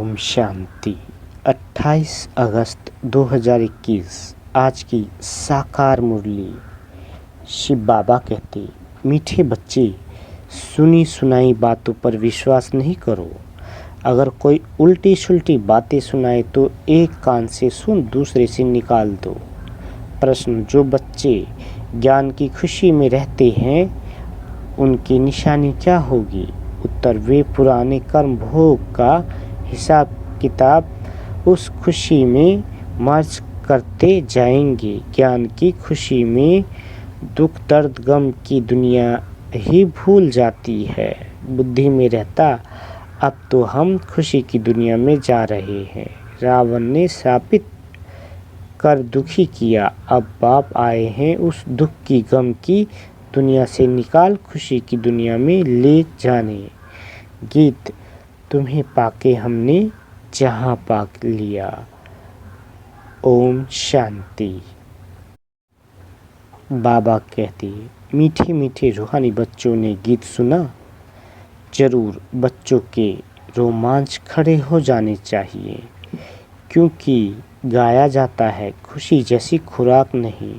ओम शांति। 28 अगस्त 2021 आज की साकार मुरली। शिव बाबा कहते, मीठे बच्चे, सुनी सुनाई बातों पर विश्वास नहीं करो। अगर कोई उल्टी सुल्टी बातें सुनाए तो एक कान से सुन, दूसरे से निकाल दो। प्रश्न, जो बच्चे ज्ञान की खुशी में रहते हैं उनकी निशानी क्या होगी? उत्तर, वे पुराने कर्म भोग का हिसाब किताब उस खुशी में मर्ज करते जाएंगे। ज्ञान की खुशी में दुख दर्द गम की दुनिया ही भूल जाती है। बुद्धि में रहता, अब तो हम खुशी की दुनिया में जा रहे हैं। रावण ने शापित कर दुखी किया, अब बाप आए हैं उस दुख की गम की दुनिया से निकाल खुशी की दुनिया में ले जाने। गीत, तुम्हें पाके हमने जहां पाक लिया। ओम शांति। बाबा कहते, मीठे मीठे रूहानी बच्चों ने गीत सुना। जरूर बच्चों के रोमांच खड़े हो जाने चाहिए, क्योंकि गाया जाता है खुशी जैसी खुराक नहीं।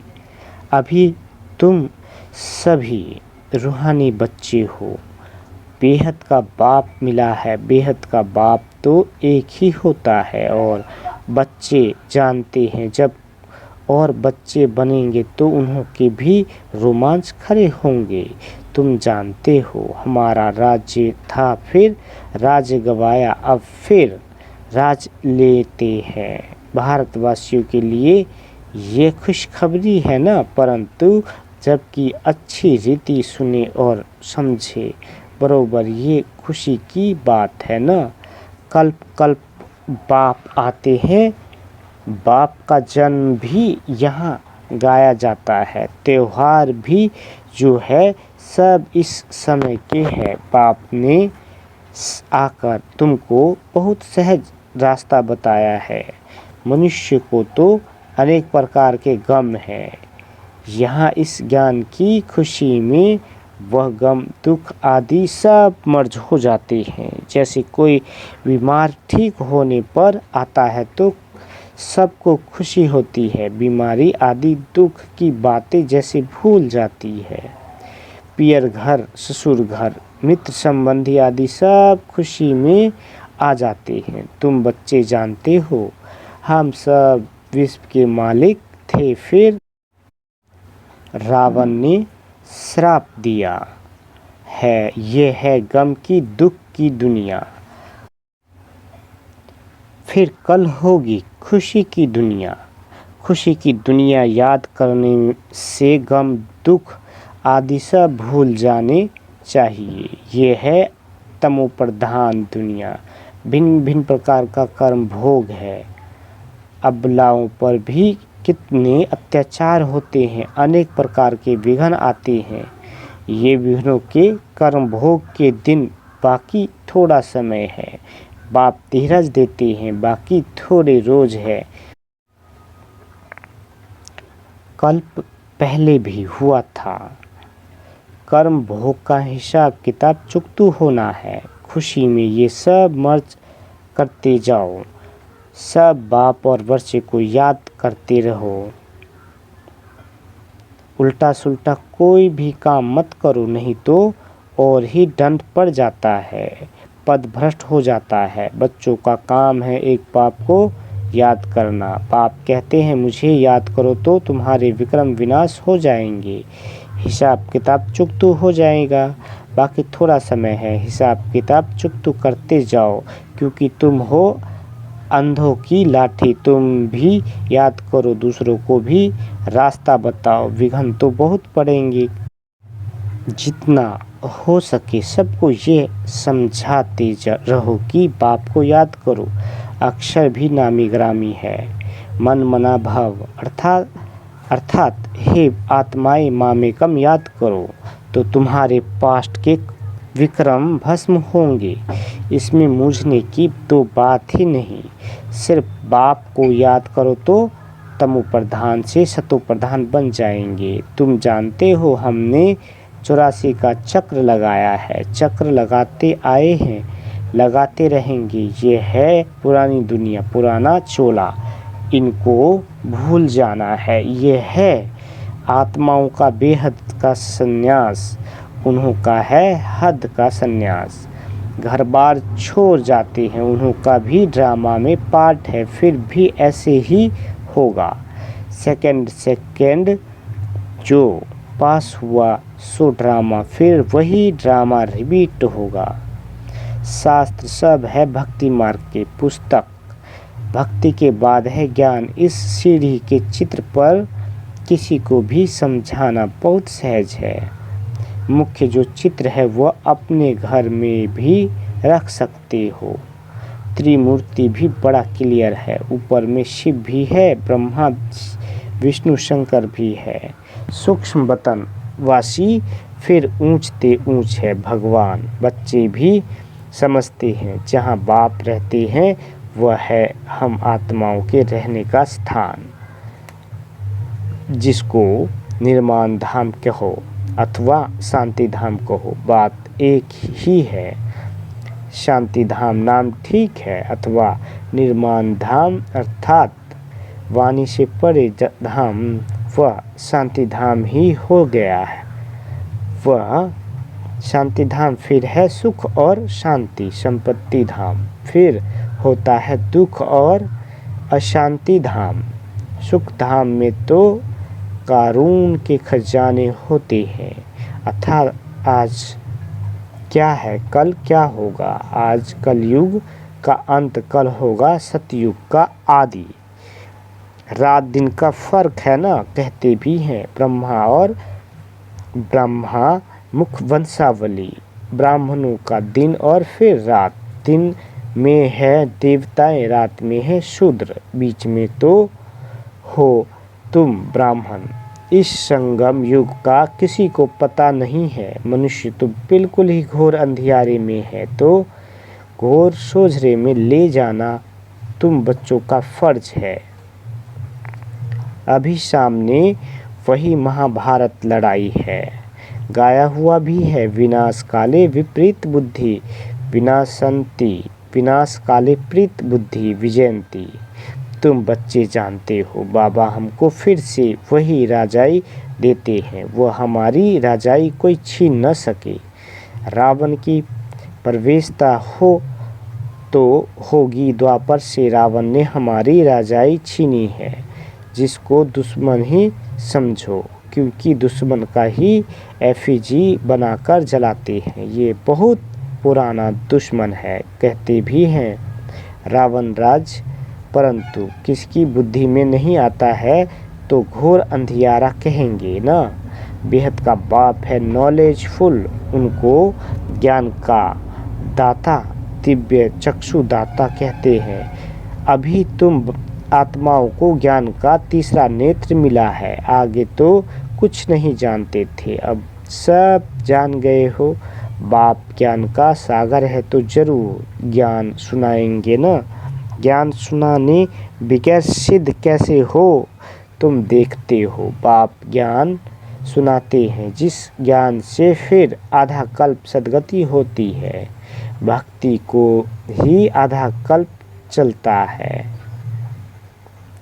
अभी तुम सभी रूहानी बच्चे हो। बेहद का बाप मिला है। बेहद का बाप तो एक ही होता है और बच्चे जानते हैं जब और बच्चे बनेंगे तो उनके भी रोमांच खड़े होंगे। तुम जानते हो हमारा राज्य था, फिर राज्य गवाया, अब फिर राज लेते हैं। भारतवासियों के लिए ये खुशखबरी है ना, परंतु जबकि अच्छी रीति सुने और समझे बरोबर ये खुशी की बात है ना। कल्प कल्प बाप आते हैं। बाप का जन्म भी यहाँ गाया जाता है। त्योहार भी जो है सब इस समय के है। बाप ने आकर तुमको बहुत सहज रास्ता बताया है। मनुष्य को तो अनेक प्रकार के गम हैं। यहाँ इस ज्ञान की खुशी में वह गम दुख आदि सब मर्ज हो जाते हैं। जैसे कोई बीमार ठीक होने पर आता है तो सबको खुशी होती है। बीमारी आदि दुख की बातें जैसे भूल जाती है। पियर घर, ससुर घर, मित्र संबंधी आदि सब खुशी में आ जाते हैं। तुम बच्चे जानते हो हम सब विश्व के मालिक थे, फिर रावण ने श्राप दिया है। ये है गम की दुख की दुनिया। फिर कल होगी खुशी की दुनिया। खुशी की दुनिया याद करने से गम दुख आदि सब भूल जाने चाहिए। ये है तमो प्रधान दुनिया। भिन्न भिन्न प्रकार का कर्म भोग है। अबलाओं पर भी कितने अत्याचार होते हैं। अनेक प्रकार के विघ्न आते हैं। ये विघ्नों के कर्म भोग के दिन बाकी थोड़ा समय है। बाप धीरज देते हैं, बाकी थोड़े रोज है। कल्प पहले भी हुआ था। कर्म भोग का हिसाब किताब चुकतू होना है। खुशी में ये सब मर्ज करते जाओ। सब बाप और बच्चे को याद करते रहो। उल्टा सुल्टा कोई भी काम मत करो, नहीं तो और ही दंड पड़ जाता है, पद भ्रष्ट हो जाता है। बच्चों का काम है एक बाप को याद करना। बाप कहते हैं मुझे याद करो तो तुम्हारे विक्रम विनाश हो जाएंगे। हिसाब किताब चुकतू हो जाएगा। बाकी थोड़ा समय है। हिसाब किताब चुकतू करते जाओ, क्योंकि तुम हो अंधों की लाठी। तुम भी याद करो, दूसरों को भी रास्ता बताओ। विघ्न तो बहुत पड़ेंगे। जितना हो सके सबको ये समझाते रहो कि बाप को याद करो। अक्षर भी नामी ग्रामी है। मन मना भाव अर्थात हे आत्माएं मामेकम याद करो तो तुम्हारे पास्ट के विक्रम भस्म होंगे। इसमें मूझने की तो बात ही नहीं। सिर्फ बाप को याद करो तो तमो प्रधान से सतो प्रधान बन जाएंगे। तुम जानते हो हमने 84 का चक्र लगाया है। चक्र लगाते आए हैं। लगाते रहेंगे। ये है पुरानी दुनिया, पुराना चोला, इनको भूल जाना है। ये है आत्माओं का बेहद का संन्यास, उन्हों का है हद का संन्यास। घर बार छोड़ जाते हैं, उन्हों का भी ड्रामा में पार्ट है, फिर भी ऐसे ही होगा। सेकंड जो पास हुआ सो ड्रामा, फिर वही ड्रामा रिपीट होगा। शास्त्र सब है भक्ति मार्ग के पुस्तक, भक्ति के बाद है ज्ञान। इस सीढ़ी के चित्र पर किसी को भी समझाना बहुत सहज है। मुख्य जो चित्र है वह अपने घर में भी रख सकते हो। त्रिमूर्ति भी बड़ा क्लियर है, ऊपर में शिव भी है, ब्रह्मा विष्णु शंकर भी है। सूक्ष्म वतन वासी फिर ऊंचते ऊंच है भगवान। बच्चे भी समझते हैं जहाँ बाप रहते हैं वह है हम आत्माओं के रहने का स्थान, जिसको निर्माण धाम कहो अथवा शांति धाम कहो, बात एक ही है। शांति धाम नाम ठीक है अथवा निर्माण धाम अर्थात वाणी से परे धाम, वह शांति धाम ही हो गया है। वह शांति धाम फिर है सुख और शांति संपत्ति धाम, फिर होता है दुख और अशांति धाम। सुख धाम में तो कारून के खजाने होते हैं, अर्थात आज क्या है कल क्या होगा। आज कलयुग का अंत, कल होगा सतयुग का आदि। रात दिन का फर्क है ना, कहते भी हैं ब्रह्मा और ब्रह्मा मुख वंशावली। ब्राह्मणों का दिन और फिर रात, दिन में है देवताएं, रात में है शूद्र, बीच में तो हो तुम ब्राह्मण। इस संगम युग का किसी को पता नहीं है। मनुष्य तो बिल्कुल ही घोर अंधियारे में है, तो घोर सोझरे में ले जाना तुम बच्चों का फर्ज है। अभी सामने वही महाभारत लड़ाई है, गाया हुआ भी है। विनाश काले विपरीत बुद्धि विनाशंति, विनाश काले प्रीत बुद्धि विजयंती। तुम बच्चे जानते हो बाबा हमको फिर से वही राजाई देते हैं, वह हमारी राजाई कोई छीन न सके। रावण की प्रवेशता हो तो होगी द्वापर से, रावण ने हमारी राजाई छीनी है। जिसको दुश्मन ही समझो, क्योंकि दुश्मन का ही एफिजी बनाकर जलाते हैं। ये बहुत पुराना दुश्मन है, कहते भी हैं रावण राज, परंतु किसकी बुद्धि में नहीं आता है तो घोर अंधियारा कहेंगे ना। बेहद का बाप है नॉलेजफुल, उनको ज्ञान का दाता, दिव्य चक्षु दाता कहते हैं। अभी तुम आत्माओं को ज्ञान का तीसरा नेत्र मिला है, आगे तो कुछ नहीं जानते थे, अब सब जान गए हो। बाप ज्ञान का सागर है तो जरूर ज्ञान सुनाएंगे ना। ज्ञान सुनाने बगैर सिद्ध कैसे हो, तुम देखते हो बाप ज्ञान सुनाते हैं, जिस ज्ञान से फिर आधा कल्प सद्गति होती है। भक्ति को ही आधा कल्प चलता है,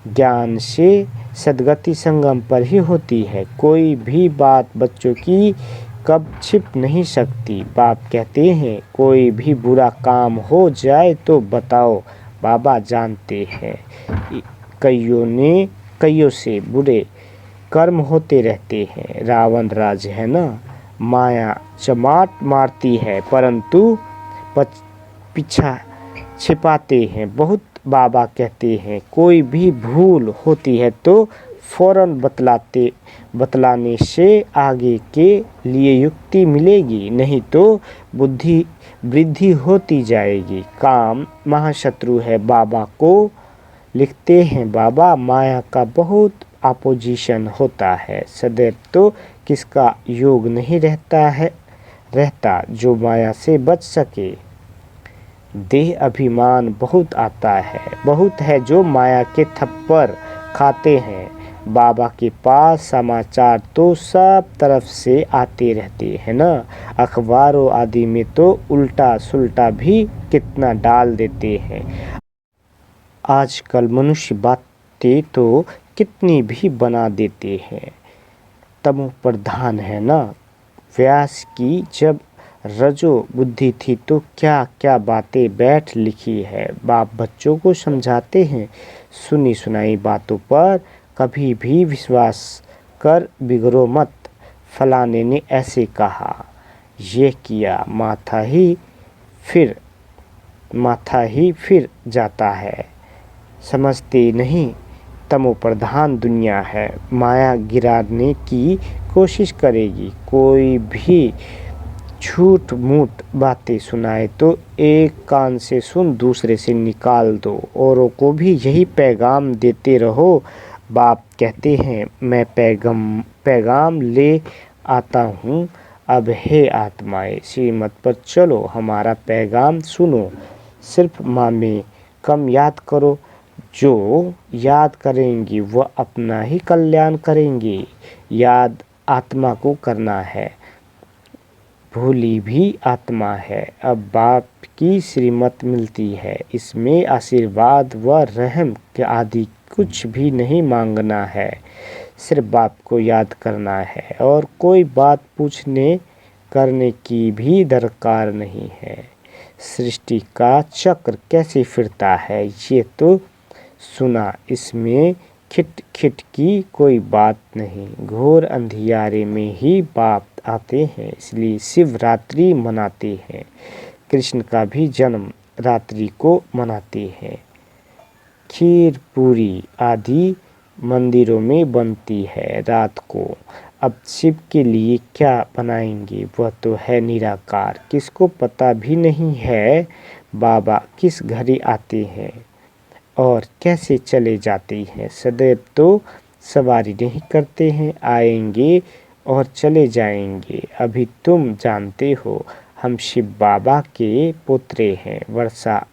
ज्ञान से सद्गति संगम पर ही होती है। कोई भी बात बच्चों की कब छिप नहीं सकती। बाप कहते हैं कोई भी बुरा काम हो जाए तो बताओ, बाबा जानते हैं। कईयों से बुरे कर्म होते रहते हैं। रावण राज है ना, माया चमाट मारती है परंतु पीछा छिपाते हैं बहुत। बाबा कहते हैं कोई भी भूल होती है तो फौरन बतलाने से आगे के लिए युक्ति मिलेगी, नहीं तो बुद्धि वृद्धि होती जाएगी। काम महाशत्रु है बाबा को लिखते हैं बाबा, माया का बहुत अपोजिशन होता है। सदैव तो किसका योग नहीं रहता जो माया से बच सके। देह अभिमान बहुत आता है, बहुत है जो माया के थप्पड़ खाते हैं। बाबा के पास समाचार तो सब तरफ से आते रहते हैं ना, अखबारों आदि में तो उल्टा सुल्टा भी कितना डाल देते हैं। आजकल मनुष्य बातें तो कितनी भी बना देते हैं। तमो प्रधान है ना। व्यास की जब रजो बुद्धि थी तो क्या क्या बातें बैठ लिखी है। बाप बच्चों को समझाते हैं, सुनी सुनाई बातों पर कभी भी विश्वास कर बिगड़ो मत। फलाने ने ऐसे कहा, ये किया, माथा ही फिर जाता है। समझते नहीं, तमो प्रधान दुनिया है, माया गिराने की कोशिश करेगी। कोई भी झूठ मूठ बातें सुनाए तो एक कान से सुन दूसरे से निकाल दो। औरों को भी यही पैगाम देते रहो। बाप कहते हैं, मैं पैगाम ले आता हूँ। अब हे आत्माएं, श्रीमत पर चलो, हमारा पैगाम सुनो। सिर्फ मामे कम याद करो। जो याद करेंगी वह अपना ही कल्याण करेंगे। याद आत्मा को करना है, भूली भी आत्मा है। अब बाप की श्रीमत मिलती है, इसमें आशीर्वाद व रहम के आदि कुछ भी नहीं मांगना है। सिर्फ बाप को याद करना है और कोई बात पूछने करने की भी दरकार नहीं है। सृष्टि का चक्र कैसे फिरता है ये तो सुना, इसमें खिट खिट की कोई बात नहीं। घोर अंधियारे में ही बाप आते हैं, इसलिए शिवरात्रि मनाते हैं। कृष्ण का भी जन्म रात्रि को मनाते हैं। खीर पूरी आदि मंदिरों में बनती है रात को। अब शिव के लिए क्या बनाएंगे, वह तो है निराकार, किसको पता भी नहीं है। बाबा किस घड़ी आते हैं और कैसे चले जाते हैं। सदैव तो सवारी नहीं करते हैं, आएंगे और चले जाएंगे। अभी तुम जानते हो, हम शिव बाबा के पुत्र हैं। वर्षा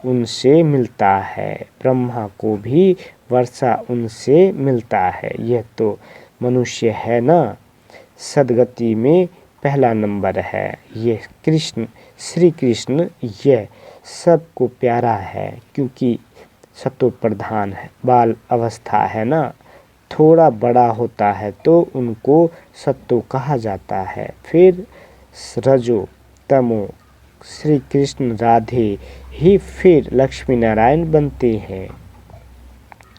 उनसे मिलता है, ब्रह्मा को भी वर्षा उनसे मिलता है। यह तो मनुष्य है ना, सदगति में पहला नंबर है। यह श्री कृष्ण यह सबको प्यारा है, क्योंकि सतो प्रधान है। बाल अवस्था है ना, थोड़ा बड़ा होता है तो उनको सत्तो कहा जाता है। फिर रजो तमो, श्री कृष्ण राधे ही फिर लक्ष्मी नारायण बनते हैं।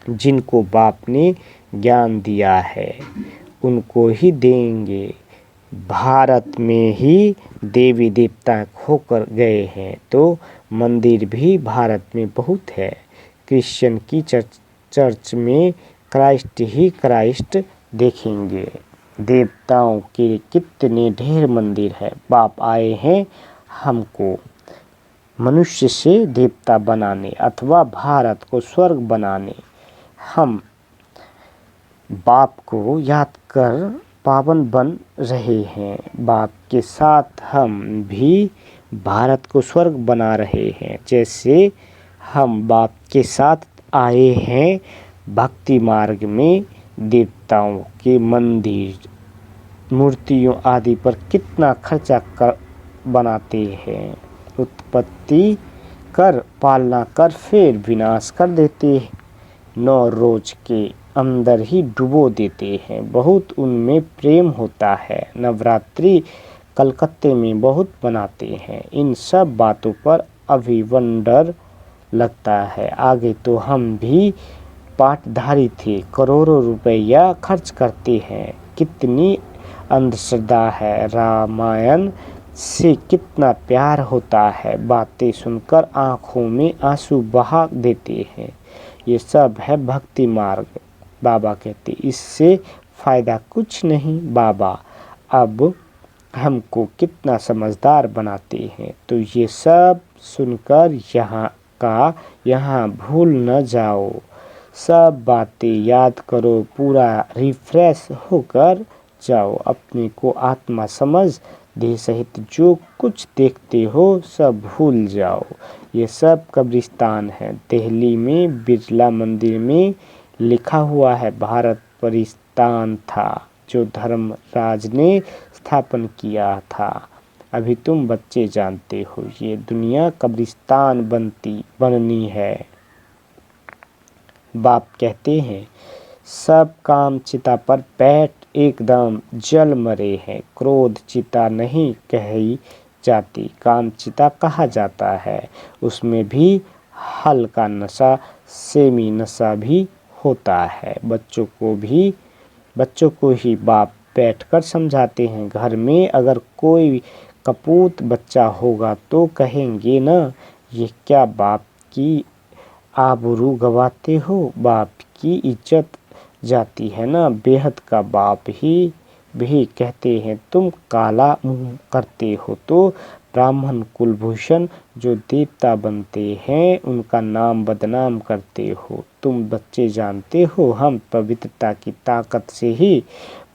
जिनको बाप ने ज्ञान दिया है उनको ही देंगे। भारत में ही देवी देवता होकर गए हैं तो मंदिर भी भारत में बहुत है। क्रिश्चियन की चर्च में क्राइस्ट ही क्राइस्ट देखेंगे। देवताओं के कितने ढेर मंदिर है। बाप आए हैं हमको मनुष्य से देवता बनाने अथवा भारत को स्वर्ग बनाने। हम बाप को याद कर पावन बन रहे हैं। बाप के साथ हम भी भारत को स्वर्ग बना रहे हैं। जैसे हम बाप के साथ आए हैं भक्ति मार्ग में, देवताओं के मंदिर मूर्तियों आदि पर कितना खर्चा कर बनाते हैं। उत्पत्ति कर, पालना कर, फिर विनाश कर देते हैं। 9 रोज के अंदर ही डुबो देते हैं। बहुत उनमें प्रेम होता है। नवरात्रि कलकत्ते में बहुत बनाते हैं। इन सब बातों पर अभी वंडर लगता है। आगे तो हम भी पाटधारी थे, करोड़ों रुपया खर्च करते हैं। कितनी अंधश्रद्धा है। रामायण से कितना प्यार होता है। बातें सुनकर आंखों में आंसू बहा देते हैं। ये सब है भक्ति मार्ग। बाबा कहते इससे फ़ायदा कुछ नहीं। बाबा अब हमको कितना समझदार बनाते हैं। तो ये सब सुनकर यहाँ भूल न जाओ। सब बातें याद करो, पूरा रिफ्रेश होकर जाओ। अपने को आत्मा समझ, देह सहित जो कुछ देखते हो सब भूल जाओ। ये सब कब्रिस्तान है। दिल्ली में बिरला मंदिर में लिखा हुआ है, भारत कब्रिस्तान था जो धर्मराज ने स्थापन किया था। अभी तुम बच्चे जानते हो ये दुनिया कब्रिस्तान बननी है। बाप कहते हैं सब काम चिता पर बैठ एकदम जल मरे हैं। क्रोध चिता नहीं कही जाती, काम चिता कहा जाता है। उसमें भी हल्का नशा सेमी नशा भी होता है। बच्चों को ही बाप बैठकर समझाते हैं। घर में अगर कोई कपूत बच्चा होगा तो कहेंगे न ये क्या बाप की आबरू गवाते हो, बाप की इज्जत जाती है ना। बेहद का बाप ही भी कहते हैं तुम काला मुंह करते हो तो ब्राह्मण कुलभूषण जो देवता बनते हैं उनका नाम बदनाम करते हो। तुम बच्चे जानते हो हम पवित्रता की ताकत से ही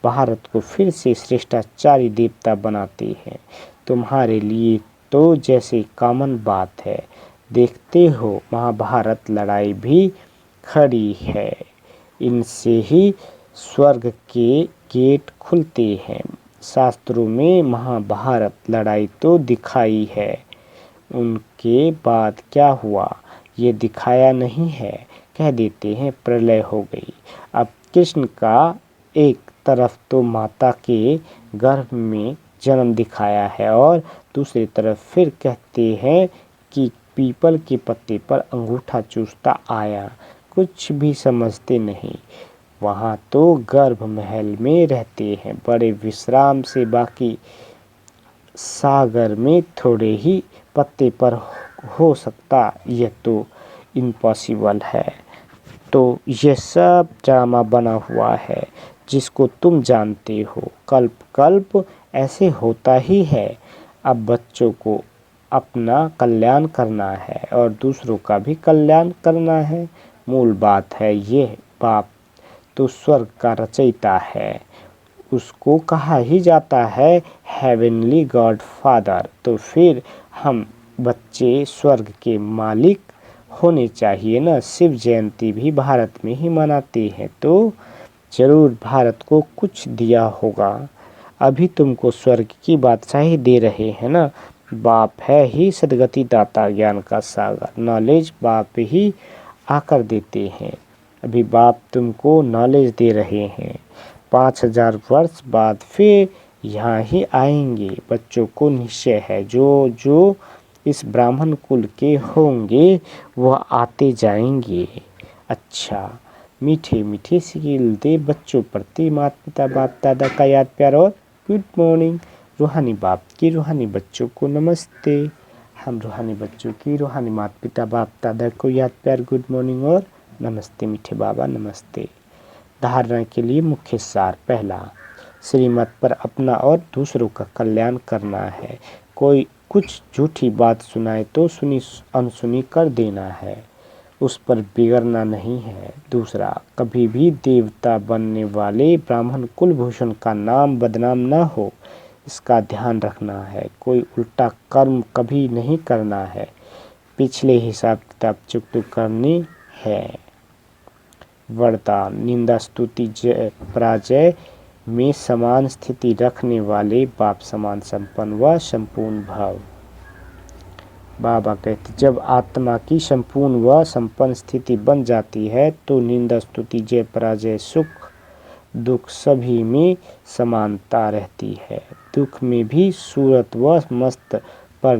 भारत को फिर से श्रेष्ठाचारी देवता बनाते हैं। तुम्हारे लिए तो जैसे कॉमन बात है। देखते हो महाभारत लड़ाई भी खड़ी है। इनसे ही स्वर्ग के गेट खुलते हैं। शास्त्रों में महाभारत लड़ाई तो दिखाई है, उनके बाद क्या हुआ ये दिखाया नहीं है। कह देते हैं प्रलय हो गई। अब कृष्ण का एक तरफ तो माता के गर्भ में जन्म दिखाया है और दूसरी तरफ फिर कहते हैं कि पीपल के पत्ते पर अंगूठा चूसता आया। कुछ भी समझते नहीं। वहाँ तो गर्भ महल में रहते हैं बड़े विश्राम से, बाकी सागर में थोड़े ही पत्ते पर हो सकता, यह तो इम्पॉसिबल है। तो यह सब ड्रामा बना हुआ है जिसको तुम जानते हो। कल्प कल्प ऐसे होता ही है। अब बच्चों को अपना कल्याण करना है और दूसरों का भी कल्याण करना है। मूल बात है यह बाप तो स्वर्ग का रचयिता है, उसको कहा ही जाता है हेवनली गॉड फादर। तो फिर हम बच्चे स्वर्ग के मालिक होने चाहिए ना। शिव जयंती भी भारत में ही मनाते हैं तो जरूर भारत को कुछ दिया होगा। अभी तुमको स्वर्ग की बादशाही दे रहे हैं ना। बाप है ही सदगति दाता, ज्ञान का सागर। नॉलेज बाप ही आकर देते हैं। अभी बाप तुमको नॉलेज दे रहे हैं। 5000 वर्ष बाद फिर यहाँ ही आएंगे। बच्चों को निश्चय है जो इस ब्राह्मण कुल के होंगे वह आते जाएंगे। अच्छा, मीठे मीठे सिगिल दे बच्चों प्रति माता पिता बाप दादा का याद प्यार और गुड मॉर्निंग। रूहानी बाप की रूहानी बच्चों को नमस्ते। हम रूहानी बच्चों की रूहानी माता पिता बाप दादा को याद प्यार गुड मॉर्निंग और नमस्ते मीठे बाबा नमस्ते। धारणा के लिए मुख्य सार। पहला, श्रीमत पर अपना और दूसरों का कल्याण करना है। कोई कुछ झूठी बात सुनाए तो सुनी अनसुनी कर देना है, उस पर बिगड़ना नहीं है। दूसरा, कभी भी देवता बनने वाले ब्राह्मण कुलभूषण का नाम बदनाम न हो, इसका ध्यान रखना है। कोई उल्टा कर्म कभी नहीं करना है, पिछले हिसाब किताब चुकता करनी है। वरदान, निंदा स्तुति जय पराजय में समान स्थिति रखने वाले बाप समान संपन्न व संपूर्ण भव। बाबा कहते जब आत्मा की संपूर्ण व संपन्न स्थिति बन जाती है तो निंदा स्तुति जय पराजय सुख दुख सभी में समानता रहती है। दुख में भी सूरत व मस्त, पर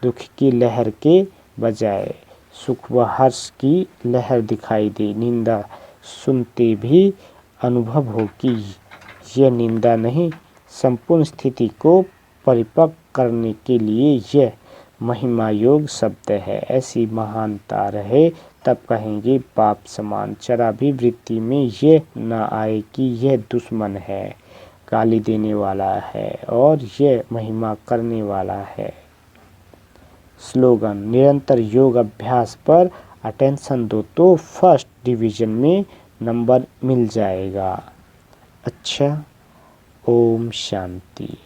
दुख की लहर के बजाय सुख व हर्ष की लहर दिखाई दे। निंदा सुनते भी अनुभव हो कि यह निंदा नहीं, संपूर्ण स्थिति को परिपक्व करने के लिए यह महिमा योग शब्द है। ऐसी महानता रहे तब कहेंगे बाप समान। जरा भी वृत्ति में यह न आए कि यह दुश्मन है, गाली देने वाला है और यह महिमा करने वाला है। स्लोगन, निरंतर योग अभ्यास पर अटेंशन दो तो फर्स्ट डिवीजन में नंबर मिल जाएगा। अच्छा, ओम शांति।